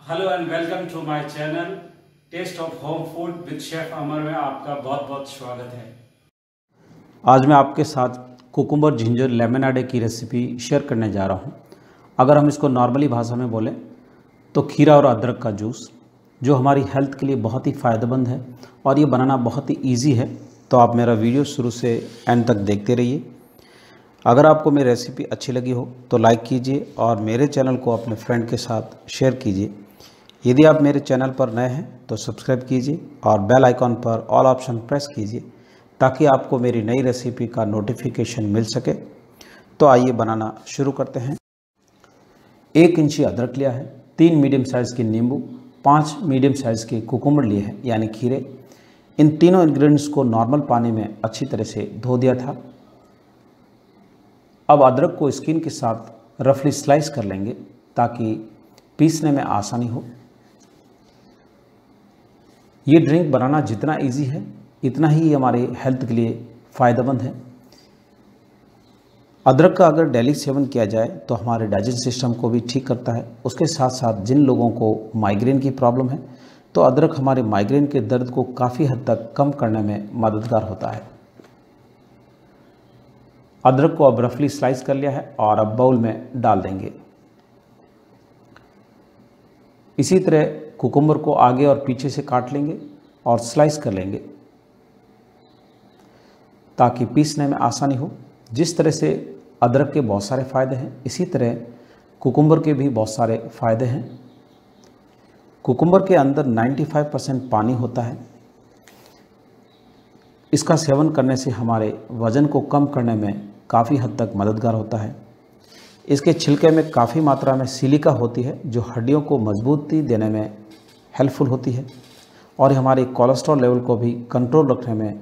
Hello and welcome to my channel taste of home food with chef Amar में आपका बहुत बहुत स्वागत है। आज मैं आपके साथ कुकुम्बर जिंजर लेमनाडे की रेसिपी शेयर करने जा रहा हूं। अगर हम इसको नॉर्मली भाषा में बोलें तो खीरा और अदरक का जूस जो हमारी हेल्थ के लिए बहुत ही फ़ायदेमंद है और ये बनाना बहुत ही ईजी है। तो आप मेरा वीडियो शुरू से एंड तक देखते रहिए। अगर आपको मेरी रेसिपी अच्छी लगी हो तो लाइक कीजिए और मेरे चैनल को अपने फ्रेंड के साथ शेयर कीजिए। यदि आप मेरे चैनल पर नए हैं तो सब्सक्राइब कीजिए और बेल आइकॉन पर ऑल ऑप्शन प्रेस कीजिए ताकि आपको मेरी नई रेसिपी का नोटिफिकेशन मिल सके। तो आइए बनाना शुरू करते हैं। 1 इंची अदरक लिया है, 3 मीडियम साइज़ के नींबू, 5 मीडियम साइज़ के कुकुम्बर लिए हैं यानी खीरे। इन तीनों इंग्रेडिएंट्स को नॉर्मल पानी में अच्छी तरह से धो दिया था। अब अदरक को स्किन के साथ रफली स्लाइस कर लेंगे ताकि पीसने में आसानी हो। ये ड्रिंक बनाना जितना इजी है इतना ही हमारे हेल्थ के लिए फ़ायदेमंद है। अदरक का अगर डेली सेवन किया जाए तो हमारे डाइजेशन सिस्टम को भी ठीक करता है। उसके साथ साथ जिन लोगों को माइग्रेन की प्रॉब्लम है तो अदरक हमारे माइग्रेन के दर्द को काफ़ी हद तक कम करने में मददगार होता है। अदरक को अब रफली स्लाइस कर लिया है और अब बाउल में डाल देंगे। इसी तरह कुकुम्बर को आगे और पीछे से काट लेंगे और स्लाइस कर लेंगे ताकि पीसने में आसानी हो। जिस तरह से अदरक के बहुत सारे फ़ायदे हैं इसी तरह कुकुम्बर के भी बहुत सारे फ़ायदे हैं। कुकुम्बर के अंदर 95% पानी होता है। इसका सेवन करने से हमारे वज़न को कम करने में काफ़ी हद तक मददगार होता है। इसके छिलके में काफ़ी मात्रा में सिलिका होती है जो हड्डियों को मजबूती देने में हेल्पफुल होती है और हमारे कोलेस्ट्रॉल लेवल को भी कंट्रोल रखने में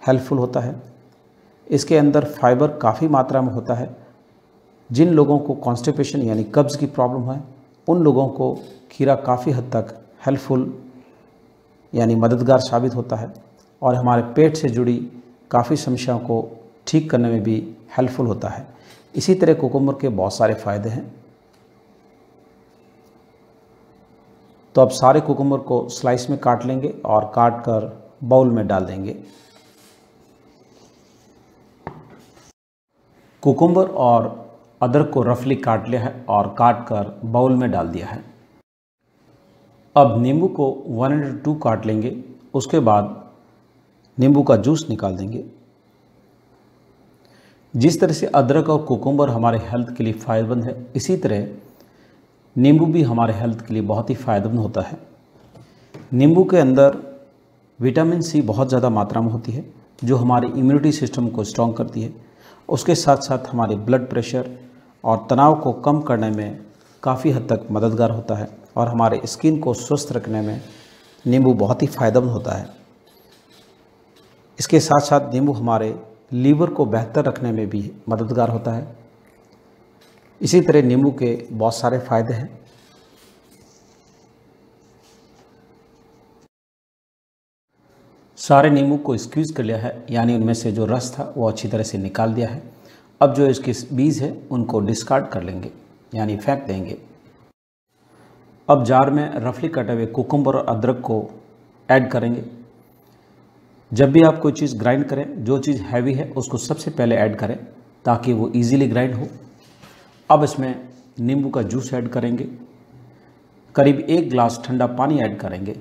हेल्पफुल होता है। इसके अंदर फाइबर काफ़ी मात्रा में होता है। जिन लोगों को कॉन्स्टिपेशन यानी कब्ज़ की प्रॉब्लम है उन लोगों को खीरा काफ़ी हद तक हेल्पफुल यानी मददगार साबित होता है और हमारे पेट से जुड़ी काफ़ी समस्याओं को ठीक करने में भी हेल्पफुल होता है। इसी तरह कुकुम्बर के बहुत सारे फ़ायदे हैं। तो अब सारे कुकुम्बर को स्लाइस में काट लेंगे और काट कर बाउल में डाल देंगे। कुकुम्बर और अदरक को रफली काट लिया है और काट कर बाउल में डाल दिया है। अब नींबू को 1/2 काट लेंगे। उसके बाद नींबू का जूस निकाल देंगे। जिस तरह से अदरक और कुकुम्बर हमारे हेल्थ के लिए फ़ायदेमंद है इसी तरह नींबू भी हमारे हेल्थ के लिए बहुत ही फ़ायदेमंद होता है। नींबू के अंदर विटामिन सी बहुत ज़्यादा मात्रा में होती है जो हमारी इम्यूनिटी सिस्टम को स्ट्रॉन्ग करती है। उसके साथ साथ हमारे ब्लड प्रेशर और तनाव को कम करने में काफ़ी हद तक मददगार होता है और हमारे स्किन को स्वस्थ रखने में नींबू बहुत ही फ़ायदेमंद होता है। इसके साथ साथ नींबू हमारे लीवर को बेहतर रखने में भी मददगार होता है। इसी तरह नींबू के बहुत सारे फ़ायदे हैं। सारे नींबू को स्क्वीज़ कर लिया है यानी उनमें से जो रस था वो अच्छी तरह से निकाल दिया है। अब जो इसके बीज है उनको डिस्कार्ड कर लेंगे यानी फेंक देंगे। अब जार में रफली कटे हुए कुकुम्बर और अदरक को ऐड करेंगे। जब भी आप कोई चीज़ ग्राइंड करें जो चीज़ हैवी है उसको सबसे पहले ऐड करें ताकि वो इजीली ग्राइंड हो। अब इसमें नींबू का जूस ऐड करेंगे। करीब 1 गिलास ठंडा पानी ऐड करेंगे।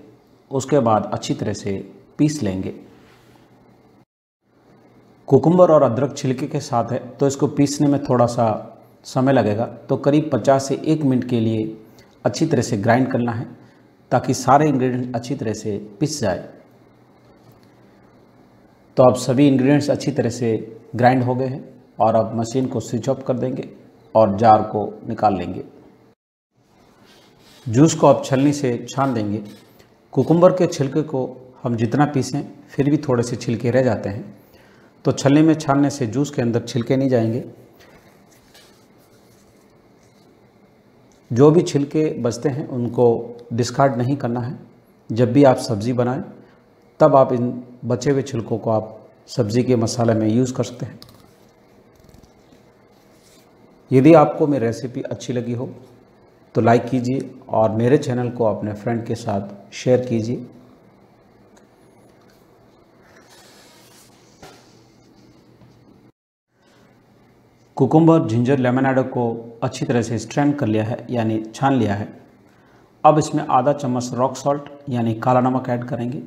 उसके बाद अच्छी तरह से पीस लेंगे। कुकुम्बर और अदरक छिलके के साथ है तो इसको पीसने में थोड़ा सा समय लगेगा। तो करीब 50 से 1 मिनट के लिए अच्छी तरह से ग्राइंड करना है ताकि सारे इंग्रेडिएंट्स अच्छी तरह से पिस जाए। तो अब सभी इंग्रेडिएंट्स अच्छी तरह से ग्राइंड हो गए हैं और अब मशीन को स्विच ऑफ कर देंगे और जार को निकाल लेंगे। जूस को अब छलनी से छान देंगे। कुकुम्बर के छिलके को हम जितना पीसें फिर भी थोड़े से छिलके रह जाते हैं तो छलनी में छानने से जूस के अंदर छिलके नहीं जाएंगे। जो भी छिलके बचते हैं उनको डिस्कार्ड नहीं करना है। जब भी आप सब्ज़ी बनाएं तब आप इन बचे हुए छिलकों को आप सब्ज़ी के मसाले में यूज़ कर सकते हैं। यदि आपको मेरी रेसिपी अच्छी लगी हो तो लाइक कीजिए और मेरे चैनल को अपने फ्रेंड के साथ शेयर कीजिए। कुकुम्बर जिंजर लेमनेड को अच्छी तरह से स्ट्रेन कर लिया है, यानी छान लिया है। अब इसमें आधा चम्मच रॉक सॉल्ट यानी काला नमक ऐड करेंगे।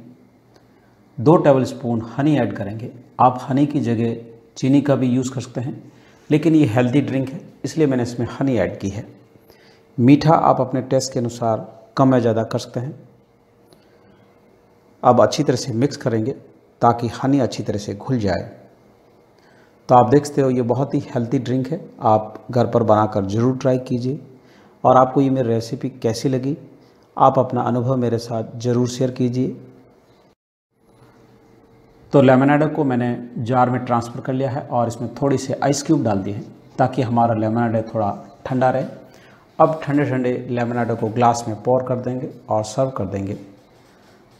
2 टेबलस्पून हनी ऐड करेंगे। आप हनी की जगह चीनी का भी यूज़ कर सकते हैं, लेकिन ये हेल्दी ड्रिंक है इसलिए मैंने इसमें हनी ऐड की है। मीठा आप अपने टेस्ट के अनुसार कम या ज़्यादा कर सकते हैं। अब अच्छी तरह से मिक्स करेंगे ताकि हनी अच्छी तरह से घुल जाए। तो आप देख सकते हो ये बहुत ही हेल्दी ड्रिंक है, आप घर पर बनाकर ज़रूर ट्राई कीजिए। और आपको ये मेरी रेसिपी कैसी लगी, आप अपना अनुभव मेरे साथ ज़रूर शेयर कीजिए। तो लेमनेड को मैंने जार में ट्रांसफ़र कर लिया है और इसमें थोड़ी सी आइस क्यूब डाल दिए हैं ताकि हमारा लेमनेड थोड़ा ठंडा रहे। अब ठंडे ठंडे लेमनेड को ग्लास में पोर कर देंगे और सर्व कर देंगे।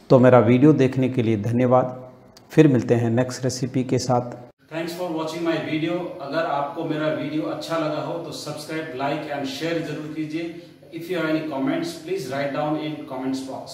तो मेरा वीडियो देखने के लिए धन्यवाद। फिर मिलते हैं नेक्स्ट रेसिपी के साथ। Thanks for watching my video. अगर आपको मेरा वीडियो अच्छा लगा हो तो सब्सक्राइब, लाइक एंड शेयर जरूर कीजिए। If you have any comments please write down in comments box.